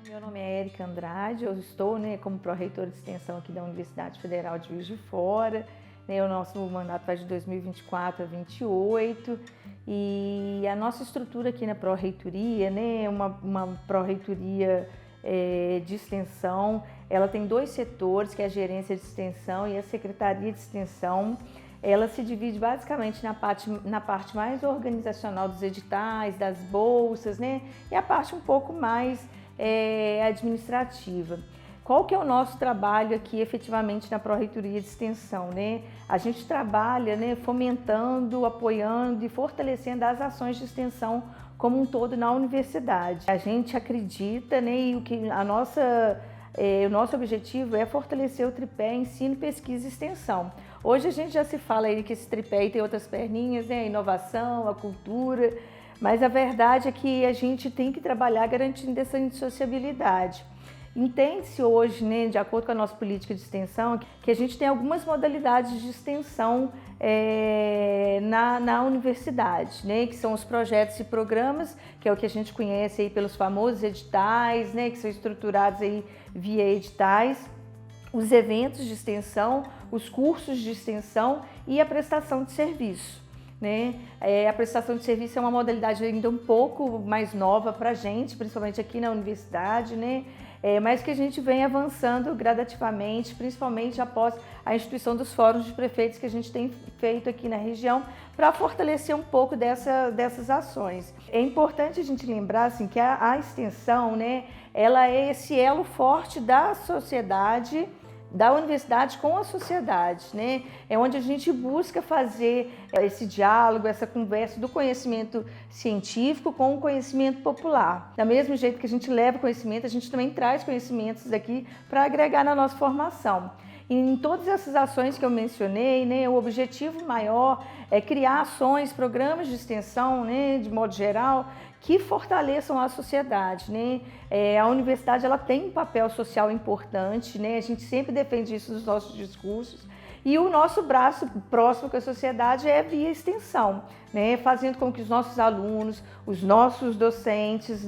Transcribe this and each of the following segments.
Meu nome é Érica Andrade, eu estou como pró-reitora de extensão aqui da Universidade Federal de Juiz de Fora. O nosso mandato vai de 2024 a 2028 e a nossa estrutura aqui na pró-reitoria é uma pró-reitoria de extensão. Ela tem dois setores, que é a gerência de extensão e a secretaria de extensão. Ela se divide basicamente na parte mais organizacional dos editais, das bolsas, e a parte um pouco mais administrativa. Qual que é o nosso trabalho aqui efetivamente na pró-reitoria de extensão? A gente trabalha fomentando, apoiando e fortalecendo as ações de extensão como um todo na universidade. A gente acredita e o nosso objetivo é fortalecer o tripé ensino, pesquisa e extensão. Hoje a gente já se fala aí que esse tripé tem outras perninhas, a inovação, a cultura, mas a verdade é que a gente tem que trabalhar garantindo essa indissociabilidade. Entende-se hoje, de acordo com a nossa política de extensão, que a gente tem algumas modalidades de extensão na universidade, que são os projetos e programas, que é o que a gente conhece aí pelos famosos editais, que são estruturados aí via editais, os eventos de extensão, os cursos de extensão e a prestação de serviço. A prestação de serviço é uma modalidade ainda um pouco mais nova para a gente, principalmente aqui na universidade, mas que a gente vem avançando gradativamente, principalmente após a instituição dos fóruns de prefeitos que a gente tem feito aqui na região, para fortalecer um pouco dessas ações. É importante a gente lembrar assim, que a extensão, ela é esse elo forte da sociedade, da universidade com a sociedade, É onde a gente busca fazer esse diálogo, essa conversa do conhecimento científico com o conhecimento popular. Da mesmo jeito que a gente leva conhecimento, a gente também traz conhecimentos aqui para agregar na nossa formação. E em todas essas ações que eu mencionei, o objetivo maior é criar ações, programas de extensão, de modo geral, que fortaleçam a sociedade. A universidade ela tem um papel social importante, a gente sempre defende isso nos nossos discursos, e o nosso braço próximo com a sociedade é via extensão, fazendo com que os nossos alunos, os nossos docentes,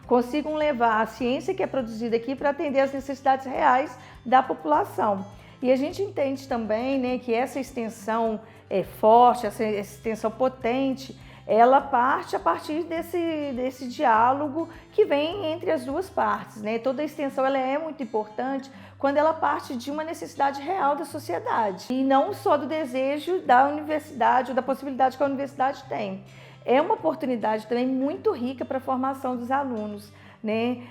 consigam levar a ciência que é produzida aqui para atender às necessidades reais da população. E a gente entende também que essa extensão forte, essa extensão potente, ela parte a partir desse diálogo que vem entre as duas partes. Toda a extensão ela é muito importante quando ela parte de uma necessidade real da sociedade e não só do desejo da universidade ou da possibilidade que a universidade tem. É uma oportunidade também muito rica para a formação dos alunos.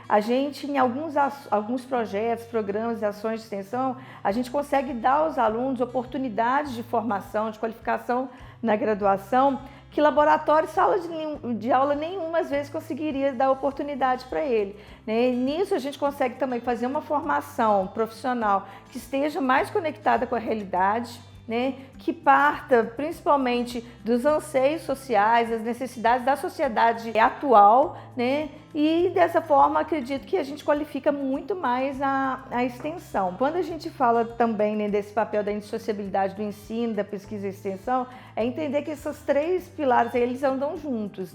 A gente, em alguns projetos, programas e ações de extensão, a gente consegue dar aos alunos oportunidades de formação, de qualificação na graduação, que laboratório e sala de aula nenhuma às vezes conseguiria dar oportunidade para ele. Nisso a gente consegue também fazer uma formação profissional que esteja mais conectada com a realidade, que parta principalmente dos anseios sociais, das necessidades da sociedade atual, e dessa forma acredito que a gente qualifica muito mais a extensão. Quando a gente fala também desse papel da indissociabilidade do ensino, da pesquisa e extensão, é entender que esses três pilares eles andam juntos,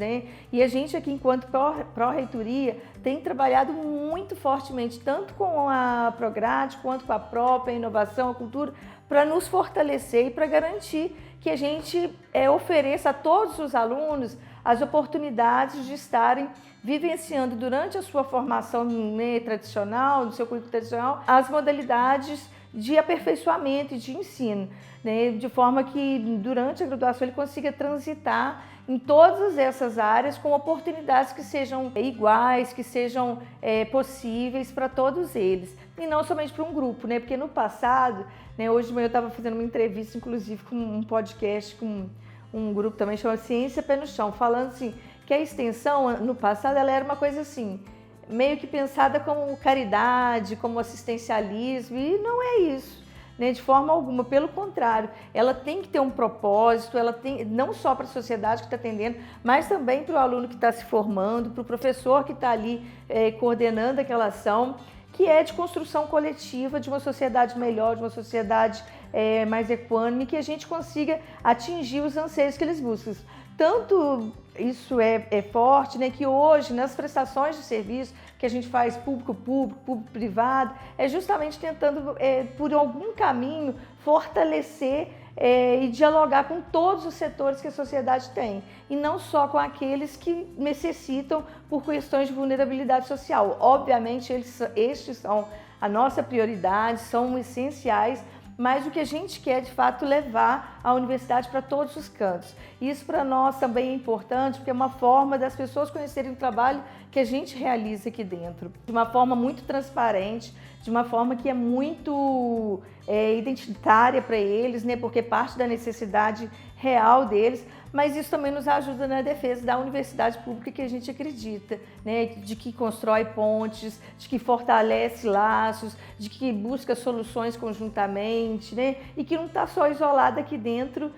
E a gente aqui enquanto pró-reitoria tem trabalhado muito fortemente, tanto com a Prograde quanto com a própria inovação, a cultura, para nos fortalecer e para garantir que a gente ofereça a todos os alunos as oportunidades de estarem vivenciando durante a sua formação tradicional, no seu currículo tradicional, as modalidades de aperfeiçoamento e de ensino, de forma que durante a graduação ele consiga transitar em todas essas áreas com oportunidades que sejam iguais, que sejam possíveis para todos eles, e não somente para um grupo, porque no passado, hoje de manhã eu estava fazendo uma entrevista, inclusive com um podcast com um grupo também chamado Ciência Pé no Chão, falando assim, que a extensão no passado ela era uma coisa assim, meio que pensada como caridade, como assistencialismo, e não é isso. De forma alguma, pelo contrário, ela tem que ter um propósito, ela tem não só para a sociedade que está atendendo, mas também para o aluno que está se formando, para o professor que está ali coordenando aquela ação, que é de construção coletiva de uma sociedade melhor, de uma sociedade mais equânime, que a gente consiga atingir os anseios que eles buscam. tanto isso é forte, né, que hoje nas prestações de serviço que a gente faz público-público, público-privado, é justamente tentando, por algum caminho, fortalecer e dialogar com todos os setores que a sociedade tem, e não só com aqueles que necessitam por questões de vulnerabilidade social. Obviamente, estes são a nossa prioridade, são essenciais, mas o que a gente quer, de fato, levar a universidade para todos os cantos. Isso para nós também é importante, porque é uma forma das pessoas conhecerem o trabalho que a gente realiza aqui dentro, de uma forma muito transparente, de uma forma que é muito identitária para eles, né, porque parte da necessidade real deles, mas isso também nos ajuda na defesa da universidade pública que a gente acredita, né, de que constrói pontes, de que fortalece laços, de que busca soluções conjuntamente, né, e que não está só isolada aqui dentro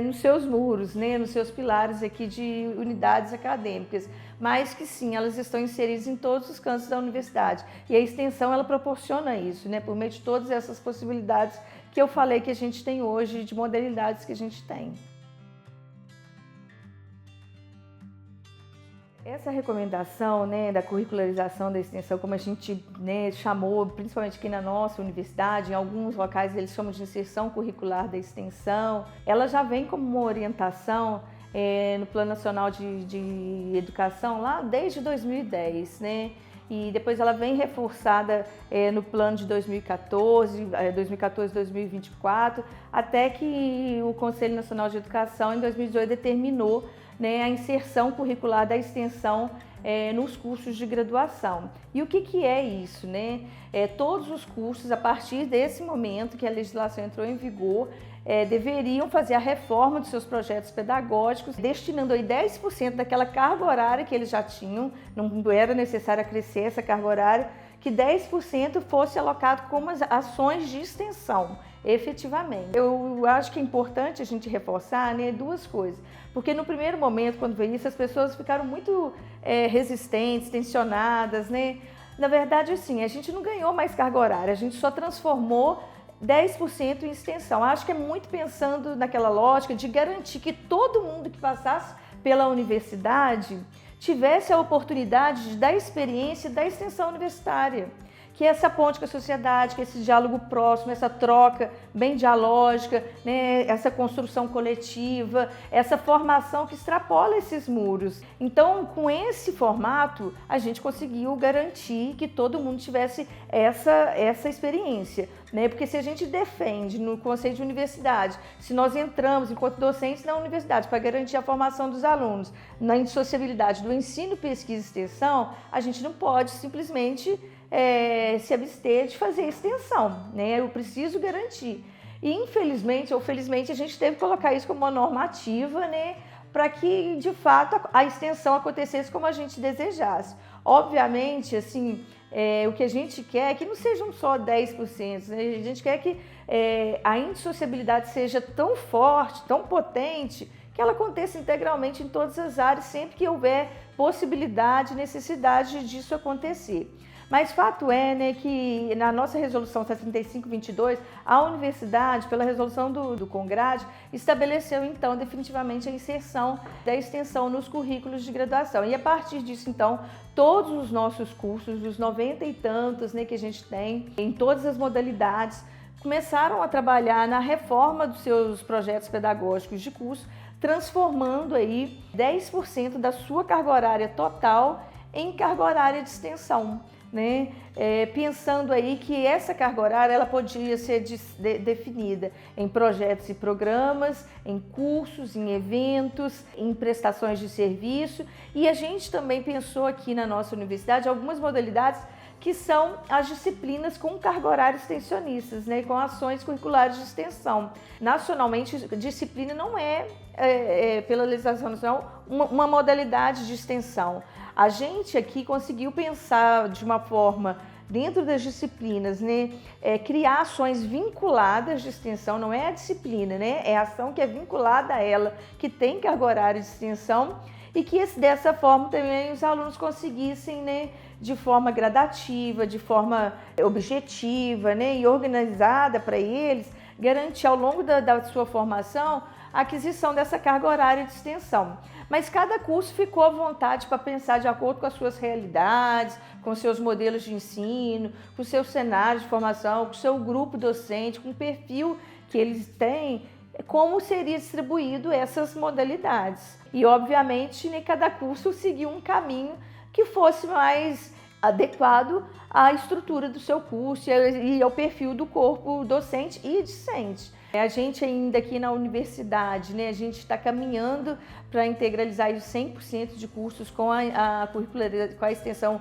nos seus muros, né, nos seus pilares aqui de unidades acadêmicas, mas que sim, elas estão inseridas em todos os cantos da universidade. E a extensão, ela proporciona isso, né, por meio de todas essas possibilidades que eu falei que a gente tem hoje, de modalidades que a gente tem. Essa recomendação, né, da curricularização da extensão, como a gente, né, chamou, principalmente aqui na nossa universidade, em alguns locais eles chamam de inserção curricular da extensão, ela já vem como uma orientação no Plano Nacional de Educação lá desde 2010, né? E depois ela vem reforçada no plano de 2014, 2024, até que o Conselho Nacional de Educação, em 2018, determinou, né, a inserção curricular da extensão nos cursos de graduação. E o que é isso, né? Todos os cursos, a partir desse momento que a legislação entrou em vigor, deveriam fazer a reforma dos seus projetos pedagógicos, destinando aí 10% daquela carga horária que eles já tinham, não era necessário acrescer essa carga horária, que 10% fosse alocado como ações de extensão, efetivamente. Eu acho que é importante a gente reforçar, né, duas coisas, porque no primeiro momento, quando veio isso, as pessoas ficaram muito resistentes, tensionadas, né? Na verdade, assim, a gente não ganhou mais carga horária, a gente só transformou 10% em extensão. Acho que é muito pensando naquela lógica de garantir que todo mundo que passasse pela universidade tivesse a oportunidade de dar a experiência da extensão universitária, que é essa ponte com a sociedade, que é esse diálogo próximo, essa troca bem dialógica, né, essa construção coletiva, essa formação que extrapola esses muros. Então, com esse formato, a gente conseguiu garantir que todo mundo tivesse essa experiência, né? Porque se a gente defende no conceito de universidade, se nós entramos enquanto docentes na universidade para garantir a formação dos alunos, na indissociabilidade do ensino, pesquisa e extensão, a gente não pode simplesmente se abster de fazer extensão, né? Eu preciso garantir. E infelizmente ou felizmente a gente teve que colocar isso como uma normativa, né? Para que de fato a extensão acontecesse como a gente desejasse. Obviamente, assim, o que a gente quer é que não sejam só 10%, né? A gente quer que a indissociabilidade seja tão forte, tão potente, que ela aconteça integralmente em todas as áreas, sempre que houver possibilidade, necessidade disso acontecer. Mas fato é, né, que na nossa resolução 7522, a universidade, pela resolução do CONGRAD, estabeleceu então definitivamente a inserção da extensão nos currículos de graduação. E a partir disso, então, todos os nossos cursos, os 90 e tantos, né, que a gente tem, em todas as modalidades, começaram a trabalhar na reforma dos seus projetos pedagógicos de curso, transformando aí 10% da sua carga horária total em carga horária de extensão, né? Pensando aí que essa carga horária ela podia ser definida em projetos e programas, em cursos, em eventos, em prestações de serviço, e a gente também pensou aqui na nossa universidade algumas modalidades que são as disciplinas com carga horária extensionistas, né, com ações curriculares de extensão. Nacionalmente, disciplina não pela legislação nacional, uma modalidade de extensão. A gente aqui conseguiu pensar de uma forma, dentro das disciplinas, né, criar ações vinculadas de extensão, não é a disciplina, né, é a ação que é vinculada a ela, que tem carga horária de extensão, e que dessa forma também os alunos conseguissem, né, de forma gradativa, de forma objetiva, né, e organizada para eles, garantir ao longo da sua formação a aquisição dessa carga horária de extensão. Mas cada curso ficou à vontade para pensar de acordo com as suas realidades, com seus modelos de ensino, com seus cenários de formação, com o seu grupo docente, com o perfil que eles têm, como seria distribuído essas modalidades. E, obviamente, cada curso seguiu um caminho que fosse mais adequado à estrutura do seu curso e ao perfil do corpo docente e discente. A gente ainda aqui na universidade, a gente está caminhando para integralizar os 100% de cursos com com a extensão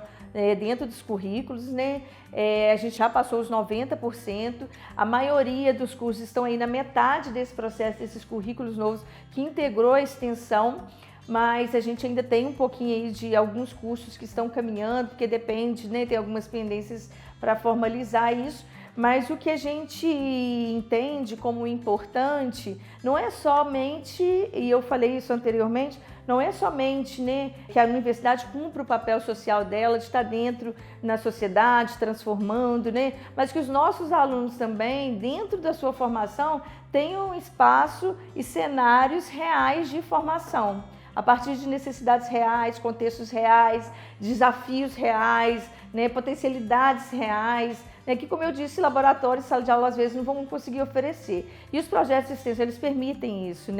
dentro dos currículos, a gente já passou os 90%, a maioria dos cursos estão aí na metade desse processo, desses currículos novos que integrou a extensão, mas a gente ainda tem um pouquinho aí de alguns cursos que estão caminhando, porque depende, tem algumas pendências para formalizar isso. Mas o que a gente entende como importante não é somente, e eu falei isso anteriormente, não é somente que a universidade cumpra o papel social dela de estar dentro na sociedade, transformando, mas que os nossos alunos também, dentro da sua formação, tenham espaço e cenários reais de formação, a partir de necessidades reais, contextos reais, desafios reais, potencialidades reais, que, como eu disse, laboratórios, sala de aula, às vezes não vão conseguir oferecer. E os projetos de extensão, eles permitem isso,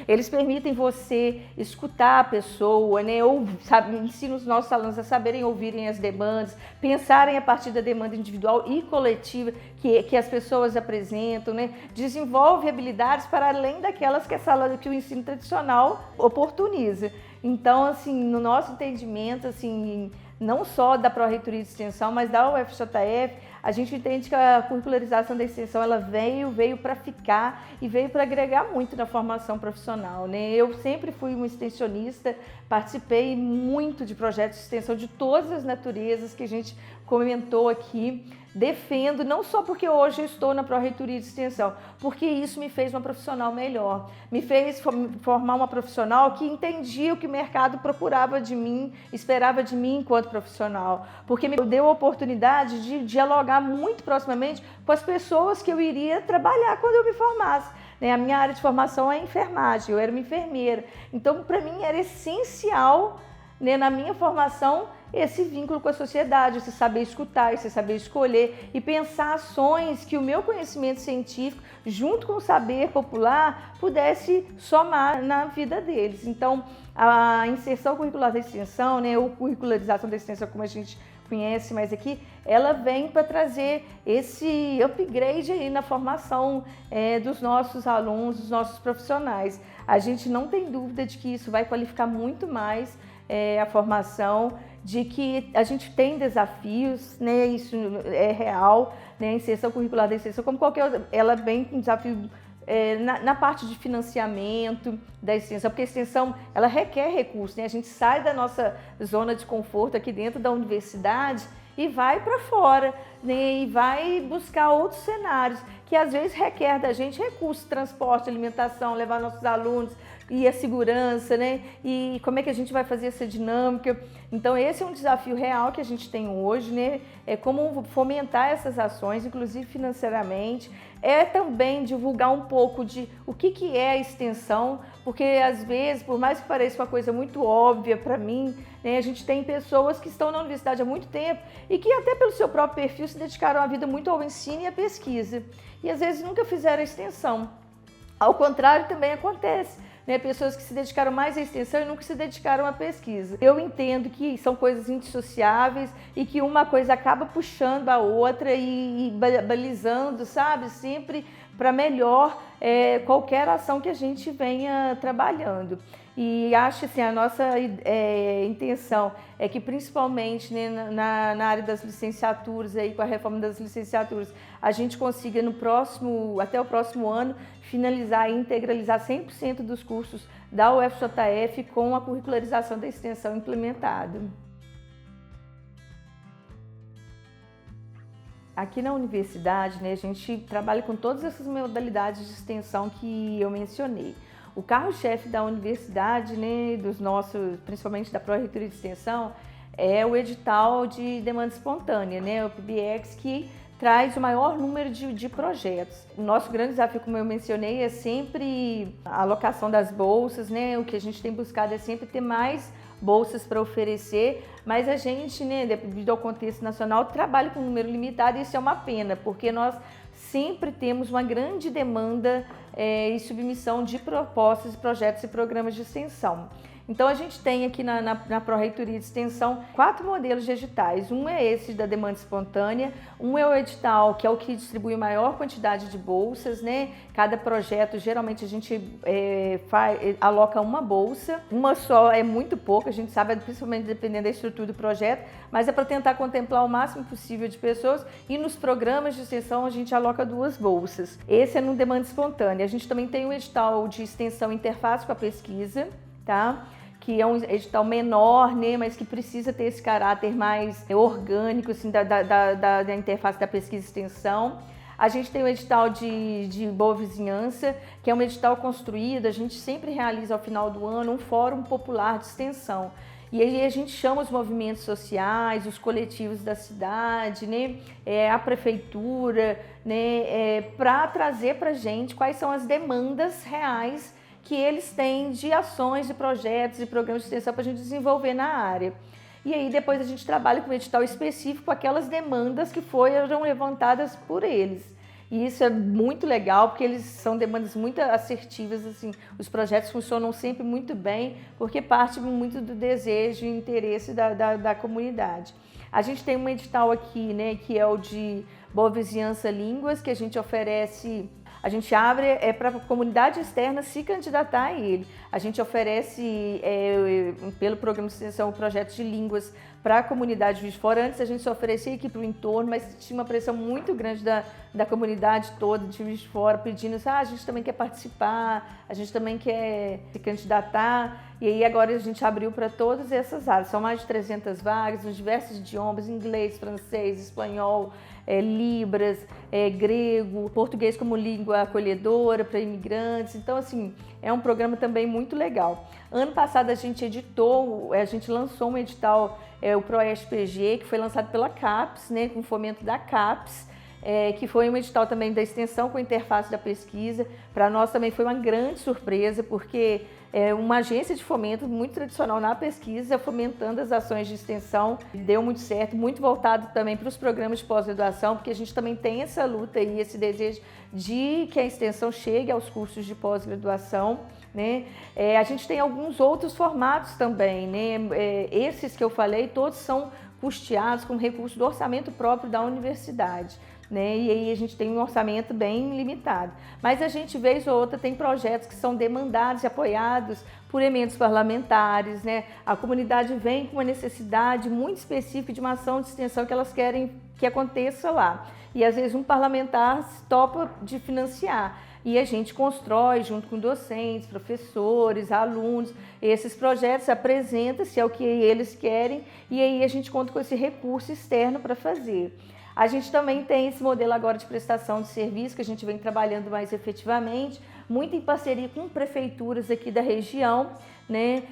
Eles permitem você escutar a pessoa, ou, ensinam os nossos alunos a saberem ouvirem as demandas, pensarem a partir da demanda individual e coletiva que as pessoas apresentam, Desenvolve habilidades para além daquelas que o ensino tradicional oportuniza. Então, assim, no nosso entendimento, assim, não só da Pró-Reitoria de Extensão, mas da UFJF, a gente entende que a curricularização da extensão ela veio para ficar e veio para agregar muito na formação profissional, Eu sempre fui uma extensionista, participei muito de projetos de extensão de todas as naturezas que a gente comentou aqui. Defendo, não só porque hoje eu estou na Pró-Reitoria de Extensão, porque isso me fez uma profissional melhor, me fez formar uma profissional que entendia o que o mercado procurava de mim, esperava de mim enquanto profissional, porque me deu a oportunidade de dialogar muito proximamente com as pessoas que eu iria trabalhar quando eu me formasse. A minha área de formação é enfermagem, eu era uma enfermeira, então para mim era essencial, na minha formação, esse vínculo com a sociedade, você saber escutar, você saber escolher e pensar ações que o meu conhecimento científico, junto com o saber popular, pudesse somar na vida deles. Então, a inserção curricular da extensão, ou curricularização da extensão, como a gente conhece mais aqui, ela vem para trazer esse upgrade aí na formação dos nossos alunos, dos nossos profissionais. A gente não tem dúvida de que isso vai qualificar muito mais a formação, de que a gente tem desafios, isso é real, a inserção curricular da extensão, como qualquer outra, ela vem com desafio na parte de financiamento da extensão, porque a extensão ela requer recursos, a gente sai da nossa zona de conforto aqui dentro da universidade e vai para fora, e vai buscar outros cenários que às vezes requer da gente recursos, transporte, alimentação, levar nossos alunos e a segurança, e como é que a gente vai fazer essa dinâmica. Então esse é um desafio real que a gente tem hoje, é como fomentar essas ações, inclusive financeiramente, é também divulgar um pouco de o que é a extensão, porque às vezes, por mais que pareça uma coisa muito óbvia para mim, a gente tem pessoas que estão na universidade há muito tempo e que até pelo seu próprio perfil se dedicaram a vida muito ao ensino e à pesquisa, e às vezes nunca fizeram a extensão. Ao contrário também acontece, pessoas que se dedicaram mais à extensão e nunca se dedicaram à pesquisa. Eu entendo que são coisas indissociáveis e que uma coisa acaba puxando a outra e balizando, sempre para melhor qualquer ação que a gente venha trabalhando. E acho assim, a nossa intenção é que principalmente na área das licenciaturas, com a reforma das licenciaturas, a gente consiga até o próximo ano finalizar e integralizar 100% dos cursos da UFJF com a curricularização da extensão implementada. Aqui na universidade, a gente trabalha com todas essas modalidades de extensão que eu mencionei. O carro-chefe da universidade, principalmente da Pró-Reitoria de Extensão, é o edital de demanda espontânea, o PBX, que traz o maior número de projetos. O nosso grande desafio, como eu mencionei, é sempre a alocação das bolsas, né? O que a gente tem buscado é sempre ter mais bolsas para oferecer, mas a gente, né, devido ao contexto nacional, trabalha com um número limitado, e isso é uma pena, porque nós sempre temos uma grande demanda e submissão de propostas, projetos e programas de extensão. Então a gente tem aqui na Pró-Reitoria de Extensão 4 modelos de editais. Um é esse da demanda espontânea, um é o edital que é o que distribui maior quantidade de bolsas, né? Cada projeto, geralmente a gente aloca uma bolsa, uma só é muito pouco, a gente sabe, principalmente dependendo da estrutura do projeto, mas é para tentar contemplar o máximo possível de pessoas, e nos programas de extensão a gente aloca 2 bolsas. Esse é no demanda espontânea. A gente também tem o edital de extensão interface com a pesquisa, tá? Que é um edital menor, né, mas que precisa ter esse caráter mais orgânico, assim, da interface da pesquisa e extensão. A gente tem o edital de boa vizinhança, que é um edital construído, a gente sempre realiza ao final do ano um fórum popular de extensão. E aí a gente chama os movimentos sociais, os coletivos da cidade, né, a prefeitura, né, para trazer para a gente quais são as demandas reais que eles têm de ações, de projetos e programas de extensão para a gente desenvolver na área. E aí depois a gente trabalha com um edital específico, aquelas demandas que foram levantadas por eles. E isso é muito legal, porque eles são demandas muito assertivas, assim, os projetos funcionam sempre muito bem, porque parte muito do desejo e interesse da comunidade. A gente tem um edital aqui, né, que é o de Boa Vizinhança Línguas, que a gente oferece. A gente abre para a comunidade externa se candidatar a ele. A gente oferece, pelo programa de extensão, projetos de línguas para a comunidade de Juiz de Fora. Antes a gente só oferecia aqui para o entorno, mas tinha uma pressão muito grande da comunidade toda de Juiz de Fora, pedindo assim, a gente também quer participar, a gente também quer se candidatar. E aí agora a gente abriu para todas essas áreas. São mais de 300 vagas, nos diversos idiomas, inglês, francês, espanhol, Libras, grego, português como língua acolhedora para imigrantes. Então, assim, é um programa também muito legal. Ano passado a gente lançou um edital, o ProESPG, que foi lançado pela CAPES, né, com fomento da CAPES, que foi um edital também da extensão com interface da pesquisa. Para nós também foi uma grande surpresa, porque uma agência de fomento muito tradicional na pesquisa, fomentando as ações de extensão, deu muito certo, muito voltado também para os programas de pós-graduação, porque a gente também tem essa luta e esse desejo de que a extensão chegue aos cursos de pós-graduação, né? A gente tem alguns outros formatos também, né? Esses que eu falei, todos são custeados com recurso do orçamento próprio da universidade, né? E aí a gente tem um orçamento bem limitado. Mas a gente, vez ou outra, tem projetos que são demandados e apoiados por emendas parlamentares, né? A comunidade vem com uma necessidade muito específica de uma ação de extensão que elas querem que aconteça lá. E às vezes um parlamentar topa de financiar. E a gente constrói, junto com docentes, professores, alunos, esses projetos, apresenta-se ao que eles querem, e aí a gente conta com esse recurso externo para fazer. A gente também tem esse modelo agora de prestação de serviço, que a gente vem trabalhando mais efetivamente, muito em parceria com prefeituras aqui da região, né?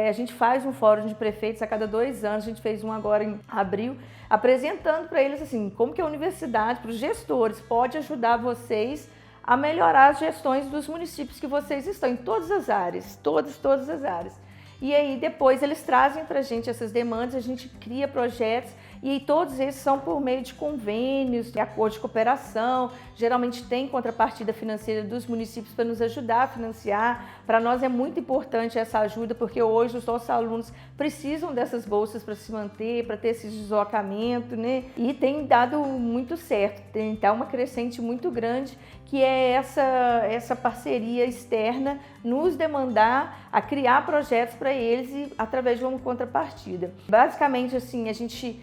A gente faz um fórum de prefeitos a cada 2 anos, a gente fez um agora em abril, apresentando para eles assim, como que a universidade, para os gestores, pode ajudar vocês a melhorar as gestões dos municípios que vocês estão, em todas as áreas, todas as áreas. E aí depois eles trazem para a gente essas demandas, a gente cria projetos, e todos esses são por meio de convênios, de acordo de cooperação, geralmente tem contrapartida financeira dos municípios para nos ajudar a financiar. Para nós é muito importante essa ajuda, porque hoje os nossos alunos precisam dessas bolsas para se manter, para ter esse deslocamento, né? E tem dado muito certo, tem uma crescente muito grande, que é essa parceria externa nos demandar a criar projetos para eles e através de uma contrapartida. Basicamente, assim, a gente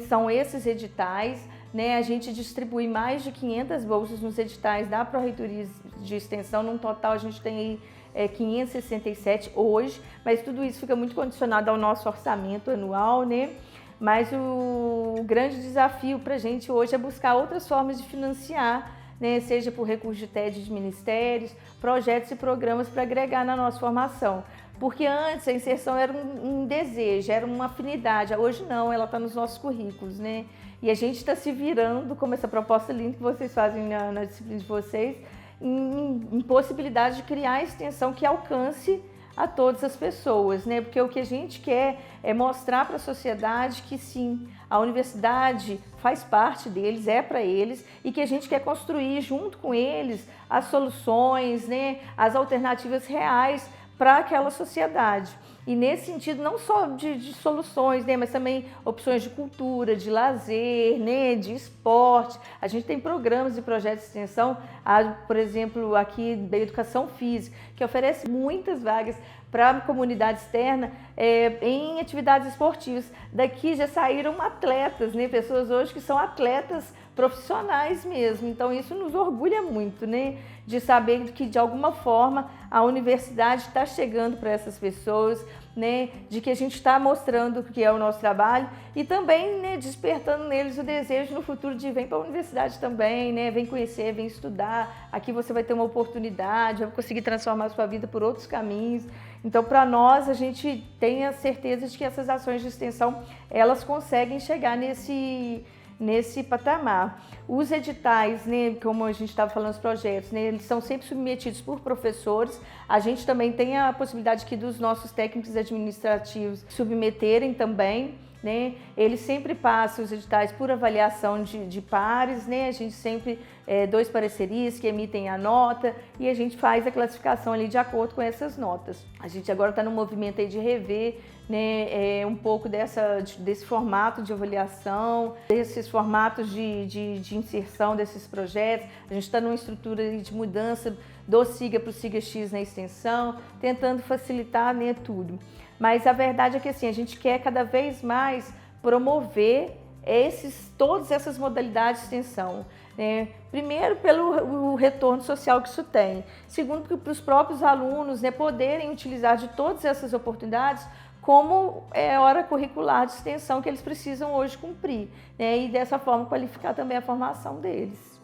são esses editais, né? A gente distribui mais de 500 bolsas nos editais da Pró-Reitoria de Extensão, num total a gente tem aí 567 hoje, mas tudo isso fica muito condicionado ao nosso orçamento anual, né? Mas o grande desafio para a gente hoje é buscar outras formas de financiar, né? Seja por recurso de TED de ministérios, projetos e programas para agregar na nossa formação. Porque antes a inserção era um desejo, era uma afinidade, hoje não, ela está nos nossos currículos, né? E a gente está se virando, como essa proposta linda que vocês fazem na disciplina de vocês, em possibilidade de criar extensão que alcance a todas as pessoas, né? Porque o que a gente quer é mostrar para a sociedade que sim, a universidade faz parte deles, é para eles, e que a gente quer construir junto com eles as soluções, né? As alternativas reais para aquela sociedade. E nesse sentido, não só de soluções, né, mas também opções de cultura, de lazer, né, de esporte. A gente tem programas e projetos de extensão, por exemplo, aqui da educação física, que oferece muitas vagas para a comunidade externa em atividades esportivas. Daqui já saíram atletas, né, pessoas hoje que são atletas profissionais mesmo. Então isso nos orgulha muito, né, de saber que de alguma forma a universidade está chegando para essas pessoas, né, de que a gente está mostrando o que é o nosso trabalho e também, né, despertando neles o desejo no futuro de vir para a universidade também, né, vem conhecer, vem estudar, aqui você vai ter uma oportunidade, vai conseguir transformar a sua vida por outros caminhos. Então, para nós, a gente tem a certeza de que essas ações de extensão, elas conseguem chegar nesse patamar. Os editais, né, como a gente estava falando, os projetos, né, eles são sempre submetidos por professores. A gente também tem a possibilidade aqui dos nossos técnicos administrativos submeterem também, né? Eles sempre passam os editais por avaliação de pares, né? A gente sempre, 2 pareceristas que emitem a nota e a gente faz a classificação ali de acordo com essas notas. A gente agora está no movimento aí de rever, né, um pouco desse formato de avaliação, desses formatos de inserção desses projetos. A gente está numa estrutura de mudança do SIGA para o SIGA-X na extensão, tentando facilitar, né, tudo. Mas a verdade é que assim, a gente quer cada vez mais promover todas essas modalidades de extensão. Né? Primeiro, pelo retorno social que isso tem. Segundo, para os próprios alunos, né, poderem utilizar de todas essas oportunidades como hora curricular de extensão que eles precisam hoje cumprir, né? E dessa forma qualificar também a formação deles.